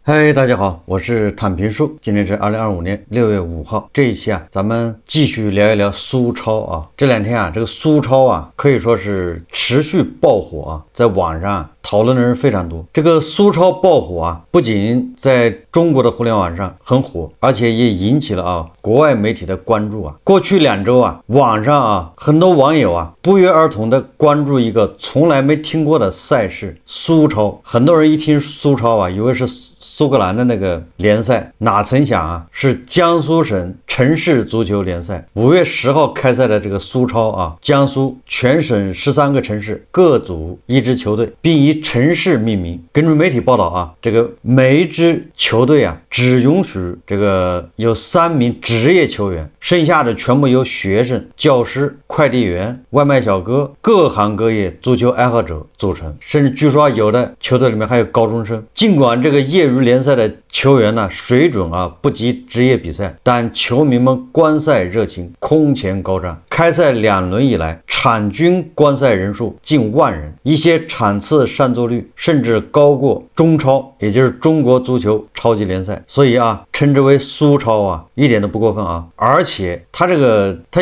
嗨，大家好，我是坦平叔。今天是2025年6月5号。这一期啊，咱们继续聊一聊苏超啊。这两天啊，这个苏超啊，可以说是持续爆火啊，在网上讨论的人非常多。这个苏超爆火啊，不仅在中国的互联网上很火，而且也引起了国外媒体的关注啊。过去2周啊，网上啊很多网友啊不约而同的关注一个从来没听过的赛事——苏超。很多人一听苏超啊，以为是苏格兰的那个联赛，哪曾想啊，是江苏省城市足球联赛。5月10号开赛的这个苏超啊，江苏全省13个城市各组1支球队，并以城市命名。根据媒体报道啊，这个每一支球队啊，只允许这个有3名职业球员，剩下的全部由学生、教师、快递员、外卖小哥、各行各业足球爱好者组成。甚至据说有的球队里面还有高中生。尽管这个业余联赛的球员呢水准不及职业比赛，但球迷们观赛热情空前高涨。开赛2轮以来，场均观赛人数近1万人，一些场次上座率甚至高过中超，也就是中国足球超级联赛。所以称之为苏超一点都不过分啊。而且他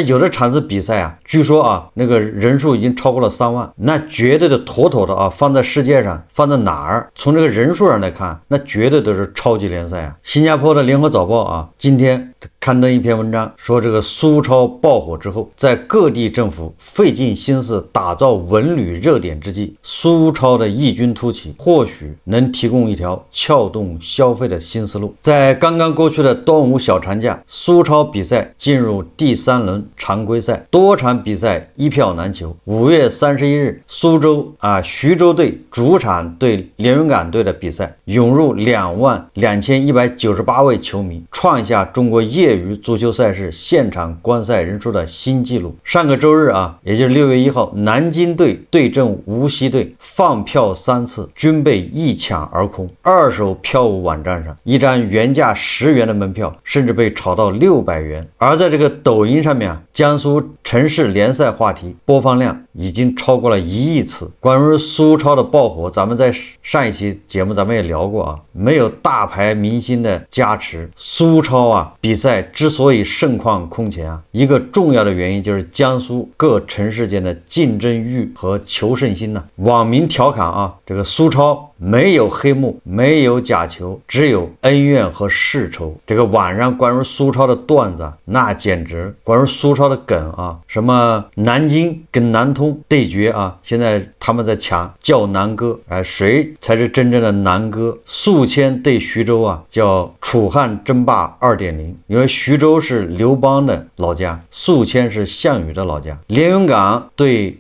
有的场次比赛据说那个人数已经超过了3万，那绝对的妥妥的放在世界上，放在哪儿，从这个人数上来看，那绝对都是超级联赛。新加坡的联合早报今天刊登一篇文章，说这个苏超爆火之后，在各地政府费尽心思打造文旅热点之际，苏超的异军突起或许能提供一条撬动消费的新思路。在刚刚过去的端午小长假，苏超比赛进入第3轮常规赛，多场比赛一票难求。5月31日，苏州徐州队主场对连云港队的比赛，涌入22198位球迷，创下中国业余足球赛事现场观赛人数的新纪录。上个周日也就是6月1号，南京队对阵无锡队，放票3次均被一抢而空。二手票务网站上，一张原价10元的门票甚至被炒到600元。而在这个抖音上面江苏城市联赛话题播放量已经超过了1亿次。关于苏超的爆火，咱们在上一期节目咱们也聊过没有大牌明星的加持，苏超比赛之所以盛况空前一个重要的原因就是江苏各城市间的竞争欲和求胜心网民调侃这个苏超没有黑幕，没有假球，只有恩怨和世仇。这个网上关于苏超的段子那简直，关于苏超的梗什么南京跟南通对决现在他们在抢叫南哥，谁才是真正的南哥？宿迁对徐州叫楚汉争霸 2.0， 因为徐州是刘邦的老家，宿迁是项羽的老家。连云港对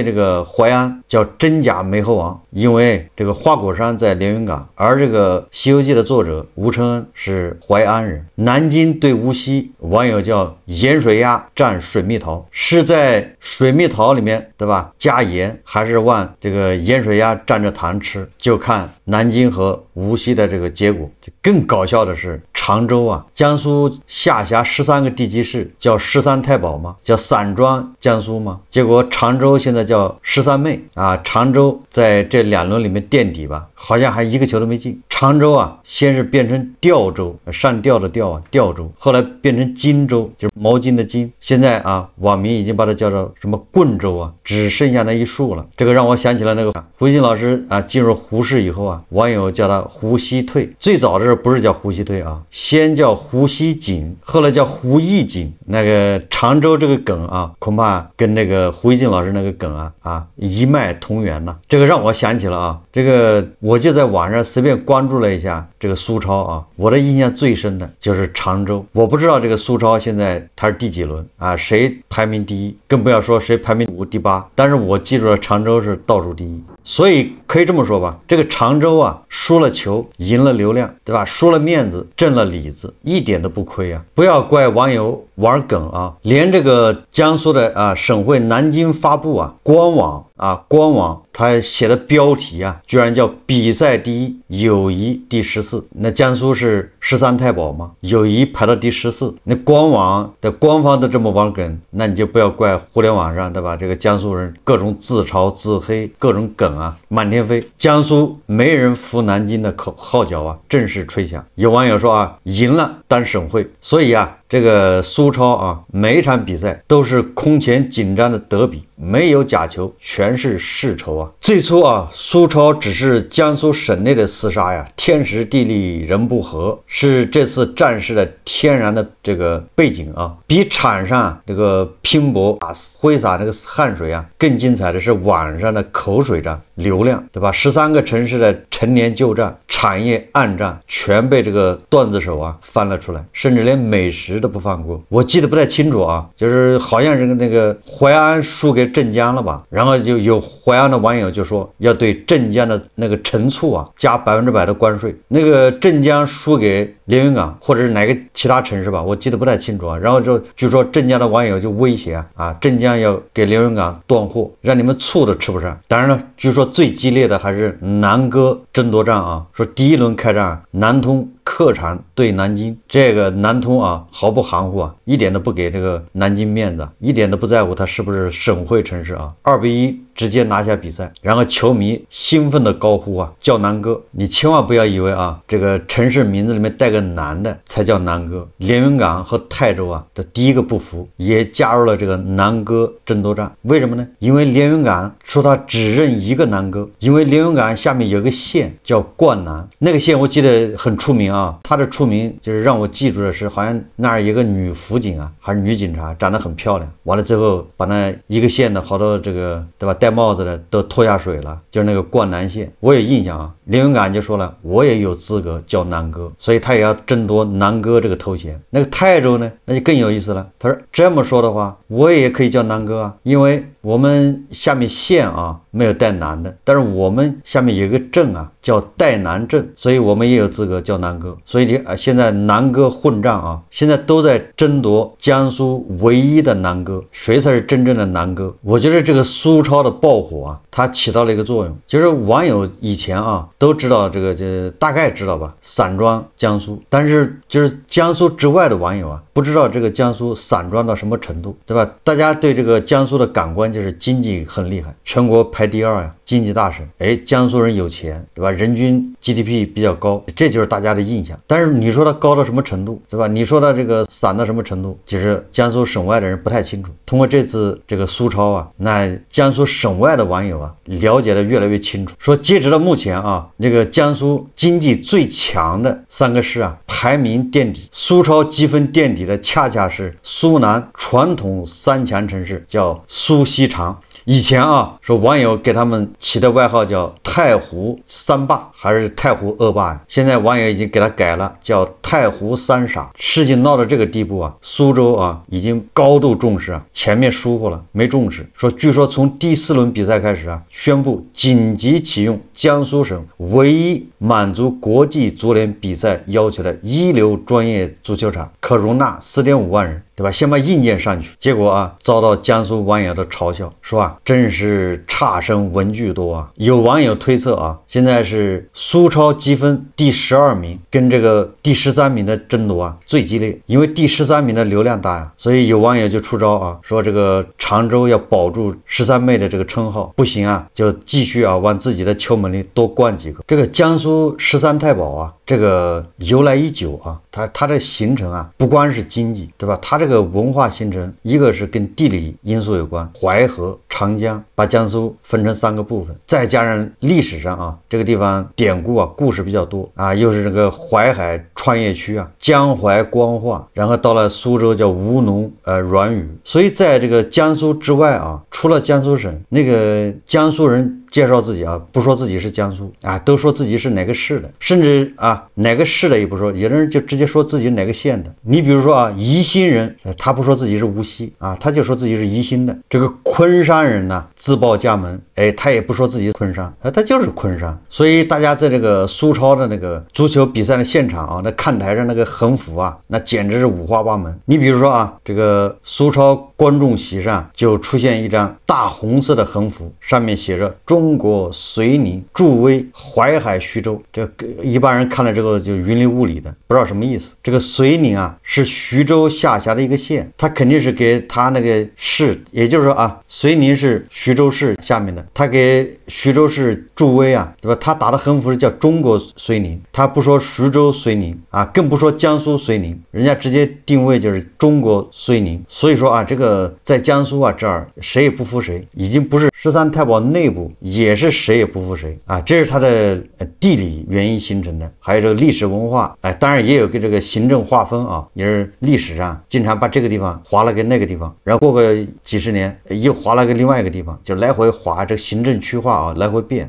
这个淮安叫真假梅侯王，因为这个花果山在连云港，而这个西游记的作者吴承恩是淮安人。南京对无锡，网友叫盐水鸭蘸水蜜桃，是在水蜜桃里面对吧加盐，还是往这个盐水鸭蘸着糖吃，就看南京和无锡的这个结果。更搞笑的是常州江苏下辖13个地级市叫13太保吗？叫散装江苏吗？结果常州现在叫13妹常州在这2轮里面垫底吧，好像还1个球都没进。常州先是变成吊州，上吊的吊吊州，后来变成荆州，就是毛巾的巾。现在网民已经把它叫做什么棍州只剩下那一竖了。这个让我想起了那个胡锡进老师进入胡适以后网友叫他胡锡退。最早的时候不是叫胡锡退先叫胡锡锦，后来叫胡义锦。那个常州这个梗恐怕跟那个胡锡进老师那个梗一脉同源这个让我想起了这个我就在网上随便关注了一下这个苏超我的印象最深的就是常州。我不知道这个苏超现在它是第几轮谁排名第1，更不要说谁排名第8，但是我记住了常州是倒数第1。所以可以这么说吧，这个常州输了球赢了流量，对吧？输了面子挣了里子，一点都不亏不要怪网友玩梗连这个江苏的省会南京发布官网他写的标题居然叫比赛第1，友谊第14。14，那江苏是13太保嘛，友谊排到第14，那官网的官方都这么玩梗，那你就不要怪互联网上，对吧？这个江苏人各种自嘲自黑，各种梗啊满天飞。江苏没人服南京的号角啊正式吹响。有网友说啊，赢了当省会，所以啊，这个苏超啊，每一场比赛都是空前紧张的德比，没有假球，全是世仇啊。最初啊，苏超只是江苏省内的厮杀呀，天时地利人不和，是这次战事的天然的这个背景啊。比场上这个拼搏挥洒这个汗水啊，更精彩的是网上的口水战、流量，对吧？13个城市的陈年旧战、产业暗战，全被这个段子手啊翻了出来，甚至连美食都不放过。我记得不太清楚啊，就是好像是那个淮安输给镇江了吧，然后就有淮安的网友就说要对镇江的那个陈醋啊加100%的关税。那个镇江输给连云港或者是哪个其他城市吧，我记得不太清楚啊。然后就据说镇江的网友就威胁啊，镇江要给连云港断货，让你们醋都吃不上。当然了，据说最激烈的还是南歌争夺战啊，说第一轮开战，南通客场对南京，这个南通啊毫不含糊啊，一点都不给这个南京面子，一点都不在乎他是不是省会城市啊，2-1直接拿下比赛。然后球迷兴奋的高呼啊，叫南歌。你千万不要以为啊，这个城市名字里面带个南的才叫南歌。连云港和泰州啊的第一个不服，也加入了这个南歌争夺战。为什么呢？因为连云港说他只认一个南歌，因为连云港下面有个县叫灌南，那个县我记得很出名啊，他的出名就是让我记住的是，好像那儿有个女辅警啊，还是女警察，长得很漂亮。完了之后，把那一个县的好多这个对吧戴帽子的都拖下水了，就是那个灌南县。我有印象啊，连云港就说了，我也有资格叫南歌，所以他也要争夺南歌这个头衔。那个泰州呢，那就更有意思了。他说这么说的话，我也可以叫南歌啊，因为我们下面县啊没有带南的，但是我们下面有一个镇啊叫代南镇，所以我们也有资格叫南歌。所以现在南歌混战啊，现在都在争夺江苏唯一的南歌，谁才是真正的南歌？我觉得这个苏超的爆火啊，它起到了一个作用，就是网友以前啊都知道这大概知道吧，散装江苏，但是就是江苏之外的网友啊，不知道这个江苏散装到什么程度，对吧？大家对这个江苏的感官就是经济很厉害，全国排第2呀，经济大省。江苏人有钱，对吧？人均 GDP 比较高，这就是大家的印象。但是你说它高到什么程度，对吧？你说它这个散到什么程度，其实江苏省外的人不太清楚。通过这次这个苏超啊，那江苏省外的网友啊了解的越来越清楚。说截止到目前啊，这个江苏经济最强的3个市啊排名垫底，苏超积分垫底的恰恰是苏南传统3强城市，叫苏锡常。以前啊，说网友给他们起的外号叫太湖3霸还是太湖2霸呀？现在网友已经给他改了，叫太湖3傻。事情闹到这个地步啊，苏州啊已经高度重视啊，前面疏忽了，没重视。据说从第4轮比赛开始啊，宣布紧急启用江苏省唯一满足国际足联比赛要求的一流专业足球场，可容纳4.5万人。对吧？先把硬件上去，结果啊，遭到江苏网友的嘲笑，说啊，真是差生文具多啊。有网友推测啊，现在是苏超积分第12名跟这个第13名的争夺啊最激烈，因为第13名的流量大呀，所以有网友就出招啊，说这个常州要保住13妹的这个称号，不行啊，就继续啊往自己的球门里多灌几个。这个江苏13太保啊，这个由来已久啊，它的形成啊，不光是经济，对吧？它这个文化形成，一个是跟地理因素有关，淮河、长江把江苏分成3个部分，再加上历史上啊，这个地方典故啊，故事比较多啊，又是这个淮海穿越区啊，江淮官话，然后到了苏州叫吴侬软语，所以在这个江苏之外啊，除了江苏省，那个江苏人介绍自己啊，不说自己是江苏啊，都说自己是哪个市的，甚至啊哪个市的也不说，有的人就直接说自己哪个县的。你比如说啊，宜兴人，他不说自己是无锡啊，他就说自己是宜兴的。这个昆山人呢，自报家门，他也不说自己昆山，他就是昆山。所以大家在这个苏超的那个足球比赛的现场啊，那看台上那个横幅啊，那简直是五花八门。你比如说啊，这个苏超观众席上就出现一张大红色的横幅，上面写着中国绥宁助威淮海徐州。这一般人看了这个就云里雾里的，不知道什么意思。这个绥宁啊是徐州下辖的一个县，他肯定是给他那个市，也就是说啊，绥宁是徐州市下面的，他给徐州市助威啊，对吧？他打的横幅是叫中国绥宁，他不说徐州绥宁啊，更不说江苏绥宁，人家直接定位就是中国绥宁。所以说啊，这个在江苏啊这儿谁也不服谁，已经不是13太保内部，也是谁也不服谁啊，这是它的地理原因形成的，还有这个历史文化，当然也有个这个行政划分啊，也是历史上经常把这个地方划了个那个地方，然后过个几十年又划了个另外一个地方，就来回划，这个行政区划啊来回变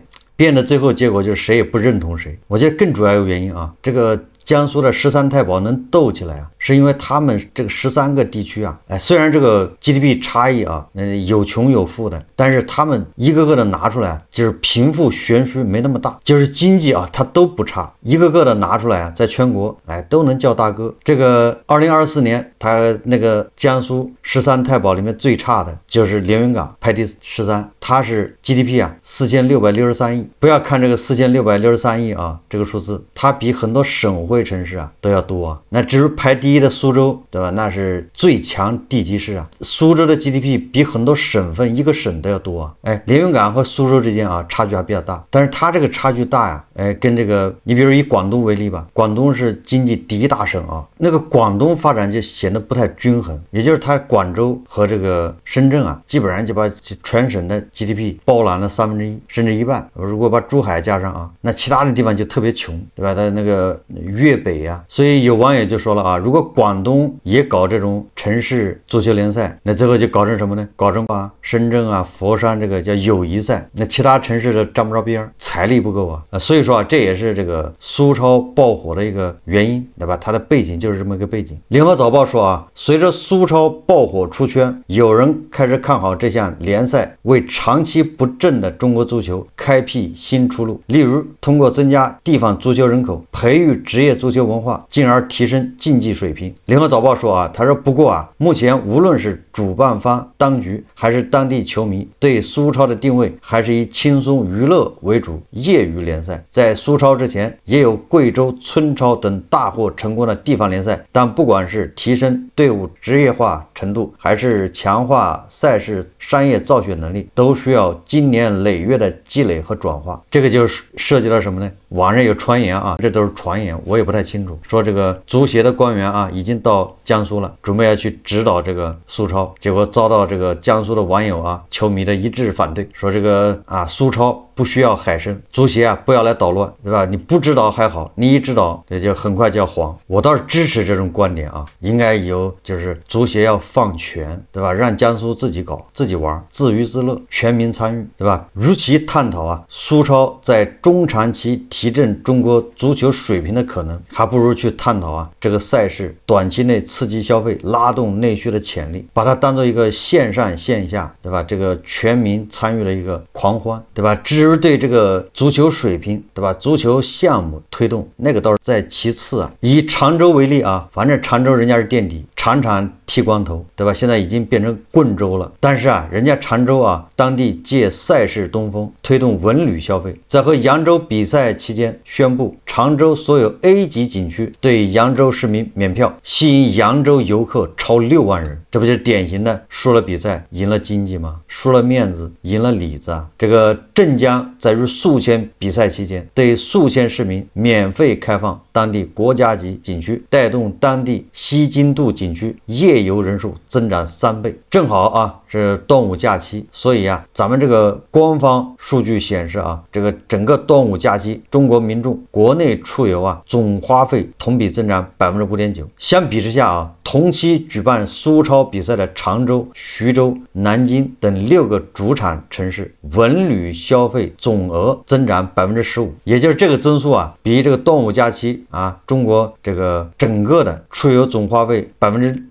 的最后结果就是谁也不认同谁。我觉得更主要有原因啊，这个江苏的13太保能斗起来啊，是因为他们这个13个地区啊，虽然这个 GDP 差异啊，有穷有富的，但是他们一个个的拿出来，就是贫富悬殊没那么大，就是经济啊，它都不差，一个个的拿出来啊，在全国都能叫大哥。这个2024年，他那个江苏13太保里面最差的就是连云港，排第13，它是 GDP 啊4663亿。不要看这个4663亿啊，这个数字，它比很多省会城市啊都要多啊。那至于排第一的苏州，对吧？那是最强地级市啊。苏州的 GDP 比很多省份一个省都要多啊。连云港和苏州之间啊差距还比较大，但是它这个差距大呀，跟这个你比如以广东为例吧，广东是经济第一大省啊，那个广东发展就显得不太均衡，也就是它广州和这个深圳啊，基本上就把全省的 GDP 包揽了1/3甚至一半。如果把珠海加上啊，那其他的地方就特别穷，对吧？它那个粤北啊，所以有网友就说了啊，如果广东也搞这种城市足球联赛，那最后就搞成什么呢？搞成深圳啊、佛山这个叫友谊赛，那其他城市的沾不着边，财力不够啊。所以说啊，这也是这个苏超爆火的一个原因，对吧？它的背景就是这么一个背景。联合早报说啊，随着苏超爆火出圈，有人开始看好这项联赛为长期不振的中国足球开辟新出路，例如通过增加地方足球人口，培育职业足球文化，进而提升竞技水平。联合早报说啊，他说不过啊，目前无论是主办方当局还是当地球迷，对苏超的定位还是以轻松娱乐为主，业余联赛。在苏超之前，也有贵州村超等大获成功的地方联赛，但不管是提升队伍职业化程度，还是强化赛事商业造血能力，都需要经年累月的积累和转化。这个就是涉及到什么呢？网上有传言啊，这都是传言，我也不太清楚，说这个足协的官员啊已经到江苏了，准备要去指导这个苏超，结果遭到这个江苏的网友啊、球迷的一致反对，说这个苏超不需要海参，足协啊不要来捣乱，对吧？你不指导还好，你一指导这就很快就要黄。我倒是支持这种观点啊，应该有就是足协要放权，对吧？让江苏自己搞、自己玩，自娱自乐，全民参与，对吧？如其探讨啊，苏超在中长期提振中国足球水平的可能，还不如去探讨啊这个赛事短期内刺激消费、拉动内需的潜力，把它当做一个线上线下，对吧？这个全民参与的一个狂欢，对吧？至于对这个足球水平，对吧？足球项目推动那个倒是在其次啊。以常州为例啊，反正常州人家是垫底，常常剃光头，对吧？现在已经变成棍州了，但是啊，人家常州啊，当地借赛事东风，推动文旅消费，在和扬州比赛期间宣布，常州所有 A 级景区对扬州市民免票，吸引扬州游客超6万人。这不就是典型的输了比赛赢了经济吗？输了面子赢了里子啊！这个镇江在入宿迁比赛期间，对宿迁市民免费开放当地国家级景区，带动当地西津渡景区夜游人数增长3倍。正好啊是端午假期，所以啊咱们这个官方数据显示啊，这个整个端午假期中国民众国内出游啊总花费同比增长 5.9%。相比之下啊，同期举办苏超比赛的常州、徐州、南京等6个主场城市文旅消费总额增长 15%， 也就是这个增速啊比这个端午假期啊，中国这个整个的出游总花费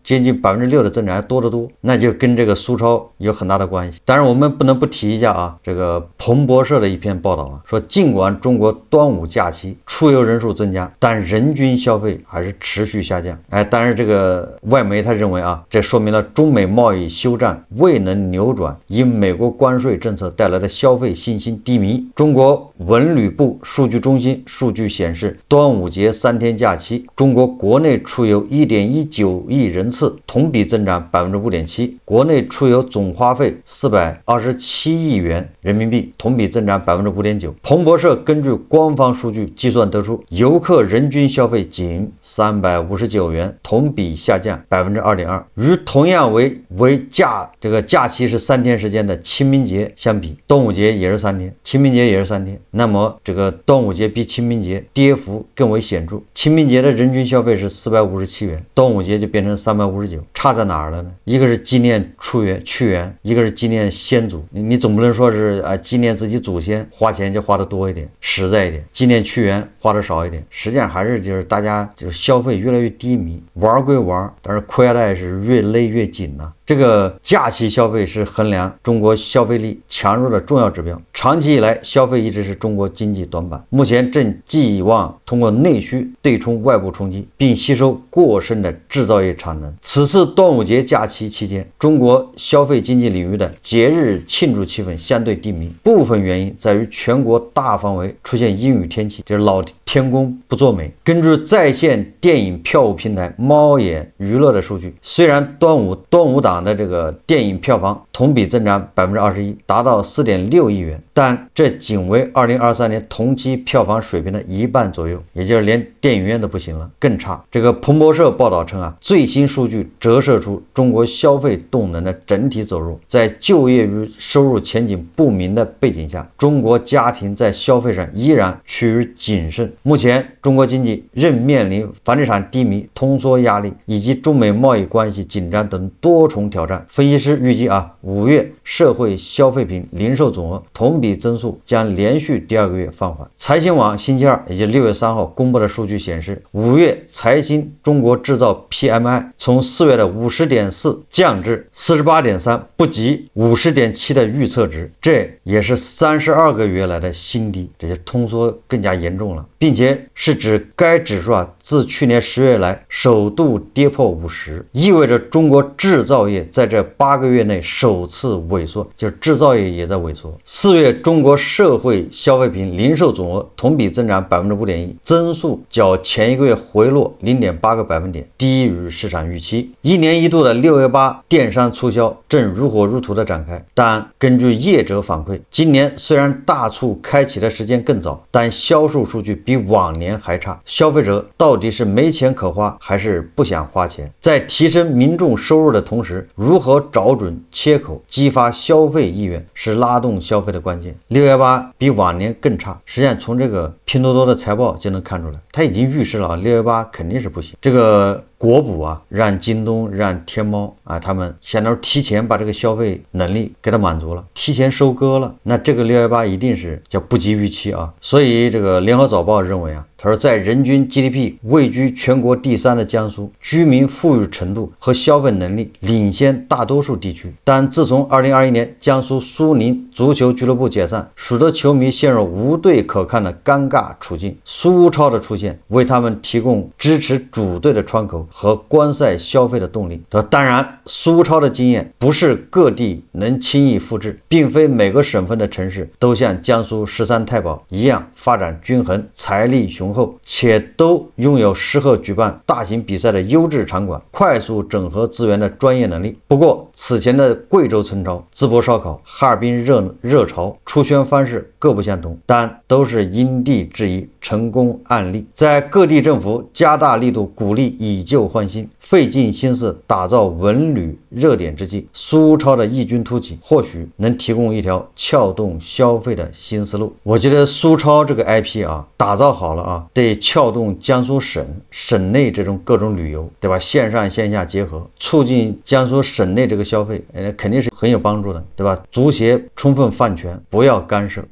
接近6%的增长还多得多，那就跟这个苏超有很大的关系。当然我们不能不提一下啊，这个彭博社的一篇报道啊，说尽管中国端午假期出游人数增加，但人均消费还是持续下降。但是这个外媒他认为啊，这说明了中美贸易休战未能扭转因美国关税政策带来的消费信心低迷。中国文旅部数据中心数据显示，端午节3天假期，中国国内出游1.19亿人次，同比增长5.7%，国内出游总花费427亿元人民币，同比增长5.9%。彭博社根据官方数据计算得出，游客人均消费仅359元，同比下降2.2%。与同样为假期是3天时间的清明节相比，端午节也是3天，清明节也是3天，那么这个端午节比清明节跌幅更为显著。清明节的人均消费是457元，端午节就变成359，差在哪儿了呢？一个是纪念屈原，一个是纪念先祖。你总不能说是纪念自己祖先花钱就花的多一点，实在一点，纪念屈原花的少一点。实际上还是就是大家就是消费越来越低迷，玩归玩，但是裤腰带是越勒越紧呐。这个假期消费是衡量中国消费力强弱的重要指标。长期以来，消费一直是中国经济短板，目前正寄望通过内需对冲外部冲击，并吸收过剩的制造业产能。此次端午节假期期间，中国消费经济领域的节日庆祝气氛相对低迷，部分原因在于全国大范围出现阴雨天气，就是老天公不作美。根据在线电影票务平台猫眼娱乐的数据，虽然端午档的这个电影票房同比增长21%，达到4.6亿元，但这仅为2023年同期票房水平的一半左右，也就是连电影院都不行了，更差。这个彭博社报道称啊，最新数据折射出中国消费动能的整体走弱，在就业与收入前景不明的背景下，中国家庭在消费上依然趋于谨慎。目前中国经济仍面临房地产低迷、通缩压力以及中美贸易关系紧张等多重挑战。分析师预计5月社会消费品零售总额同比增速将连续第2个月放缓。财新网星期二，也就是6月3号公布的数据显示，5月财新中国制造 PMI 从4月的50.4降至48.3，不及50.7的预测值，这也是32个月来的新低，这些通缩更加严重了，并且是指该指数自去年10月来首度跌破50，意味着中国制造业在这8个月内首次萎缩，就是制造业也在萎缩。4月中国社会消费品零售总额同比增长5.1%，增速较前一个月回落0.8个百分点，低于市场预期。一年一度的618电商促销正如火如荼的展开，但根据业者反馈，今年虽然大促开启的时间更早，但销售数据比往年还差。消费者到底是没钱可花还是不想花钱？在提升民众收入的同时，如何找准切口激发消费意愿是拉动消费的关键。618比往年更差，实际上从这个拼多多的财报就能看出来，它已经预示了618肯定是不行。这个国补让京东让天猫他们相当于提前把这个消费能力给它满足了，提前收割了，那这个618一定是叫不及预期所以这个联合早报认为他说在人均 GDP 位居全国第3的江苏，居民富裕程度和消费能力领先大多数地区，但自从2021年江苏苏宁足球俱乐部解散，使得球迷陷入无队可看的尴尬处境。苏超的出现为他们提供支持主队的窗口和观赛消费的动力。当然苏超的经验不是各地能轻易复制，并非每个省份的城市都像江苏13太保一样发展均衡、财力雄厚，且都拥有适合举办大型比赛的优质场馆、快速整合资源的专业能力。不过此前的贵州村超、淄博烧烤、哈尔滨热潮出圈方式各不相同，但都是因地制宜成功案例。在各地政府加大力度鼓励以旧换新，费尽心思打造文旅热点之际，苏超的异军突起或许能提供一条撬动消费的新思路。我觉得苏超这个 IP 打造好了得撬动江苏省内这种各种旅游，对吧？线上线下结合，促进江苏省内这个消费，肯定是很有帮助的，对吧？足协充分放权，不要干涉。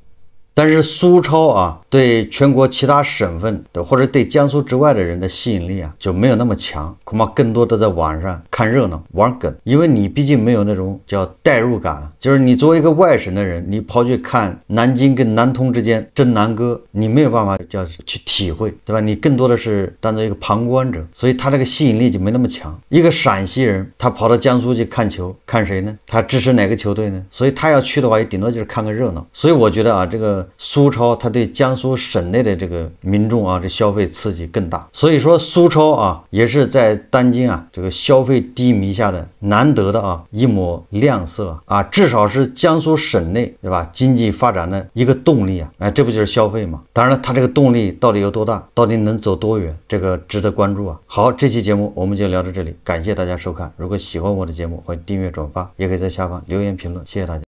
但是苏超啊，对全国其他省份的或者对江苏之外的人的吸引力啊就没有那么强，恐怕更多的在网上看热闹玩梗，因为你毕竟没有那种叫代入感，就是你作为一个外省的人，你跑去看南京跟南通之间争南歌，你没有办法叫去体会，对吧？你更多的是当做一个旁观者，所以他这个吸引力就没那么强。一个陕西人，他跑到江苏去看球，看谁呢？他支持哪个球队呢？所以他要去的话，也顶多就是看个热闹。所以我觉得啊，这个苏超他对江苏省内的这个民众啊，这消费刺激更大。所以说苏超啊，也是在当今啊这个消费低迷下的难得的啊一抹亮色啊，至少是江苏省内对吧经济发展的一个动力啊，这不就是消费吗？当然了，它这个动力到底有多大，到底能走多远，这个值得关注啊。好，这期节目我们就聊到这里，感谢大家收看。如果喜欢我的节目，欢迎订阅转发，也可以在下方留言评论，谢谢大家。